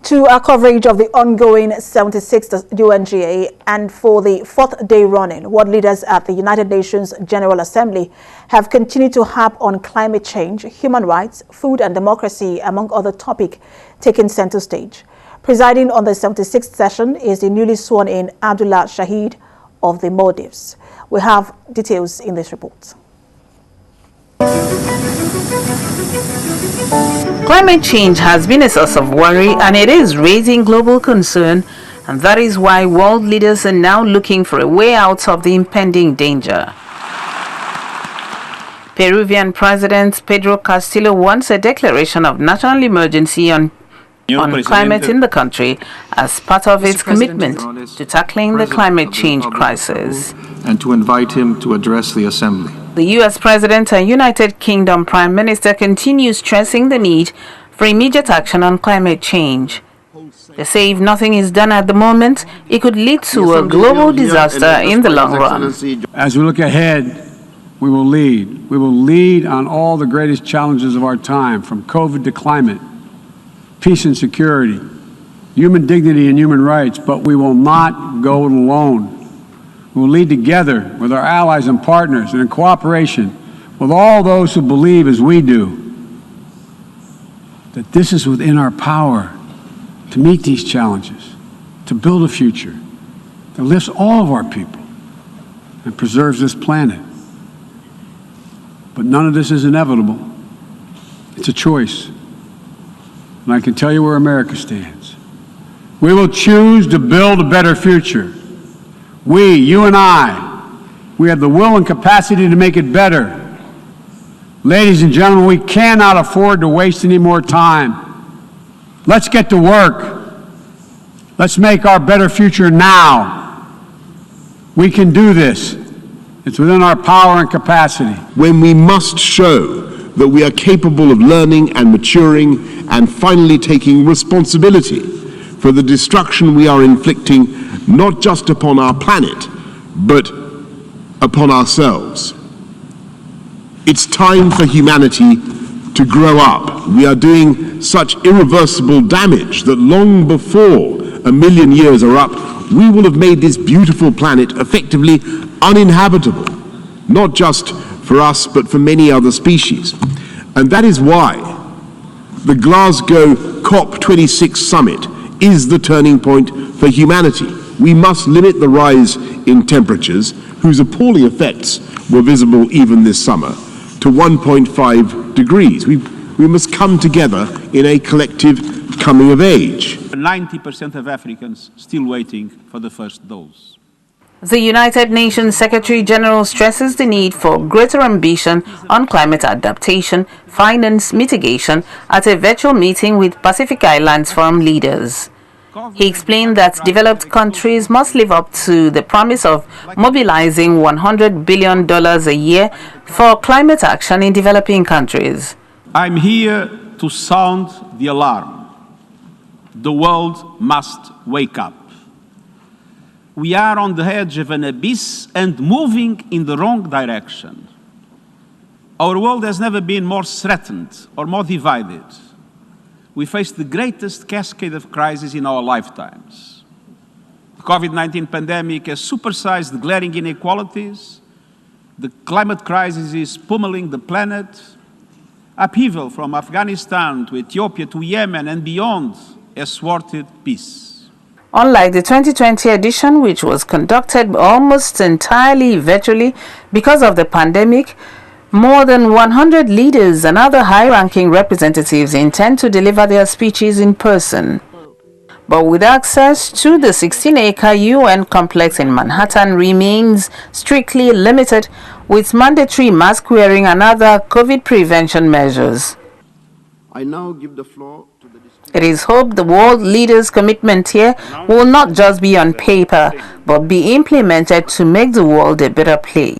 To our coverage of the ongoing 76th UNGA, and for the fourth day running, world leaders at the United Nations General Assembly have continued to harp on climate change, human rights, food and democracy, among other topics taking center stage. Presiding on the 76th session is the newly sworn-in Abdullah Shahid of the Maldives. We have details in this report. Climate change has been a source of worry, and it is raising global concern, and that is why world leaders are now looking for a way out of the impending danger. Peruvian President Pedro Castillo wants a declaration of national emergency on climate in the country as part of its commitment to tackling the climate change crisis. And to invite him to address the Assembly. The U.S. President and United Kingdom Prime Minister continue stressing the need for immediate action on climate change. They say if nothing is done at the moment, it could lead to a global disaster in the long run. As we look ahead, we will lead. We will lead on all the greatest challenges of our time, from COVID to climate, peace and security, human dignity and human rights, but we will not go it alone. We will lead together with our allies and partners and in cooperation with all those who believe as we do that this is within our power to meet these challenges, to build a future that lifts all of our people and preserves this planet. But none of this is inevitable. It's a choice. And I can tell you where America stands. We will choose to build a better future. We, you and I, we have the will and capacity to make it better. Ladies and gentlemen, we cannot afford to waste any more time. Let's get to work. Let's make our better future now. We can do this. It's within our power and capacity. When we must show that we are capable of learning and maturing and finally taking responsibility for the destruction we are inflicting, not just upon our planet, but upon ourselves. It's time for humanity to grow up. We are doing such irreversible damage that long before 1 million years are up, we will have made this beautiful planet effectively uninhabitable, not just for us, but for many other species. And that is why the Glasgow COP26 summit is the turning point for humanity. We must limit the rise in temperatures, whose appalling effects were visible even this summer, to 1.5 degrees. We must come together in a collective coming of age. 90% of Africans still waiting for the first dose. The United Nations Secretary General stresses the need for greater ambition on climate adaptation, finance, mitigation at a virtual meeting with Pacific Islands Forum leaders. He explained that developed countries must live up to the promise of mobilizing $100 billion a year for climate action in developing countries. I'm here to sound the alarm. The world must wake up. We are on the edge of an abyss and moving in the wrong direction. Our world has never been more threatened or more divided. We face the greatest cascade of crises in our lifetimes. The COVID-19 pandemic has supersized the glaring inequalities. The climate crisis is pummeling the planet. Upheaval from Afghanistan to Ethiopia to Yemen and beyond has thwarted peace. Unlike the 2020 edition, which was conducted almost entirely virtually because of the pandemic, more than 100 leaders and other high-ranking representatives intend to deliver their speeches in person. But with access to the 16-acre UN complex in Manhattan remains strictly limited, with mandatory mask wearing and other COVID prevention measures. I now give the floor to the It is hoped the world leaders' commitment here will not just be on paper, but be implemented to make the world a better place.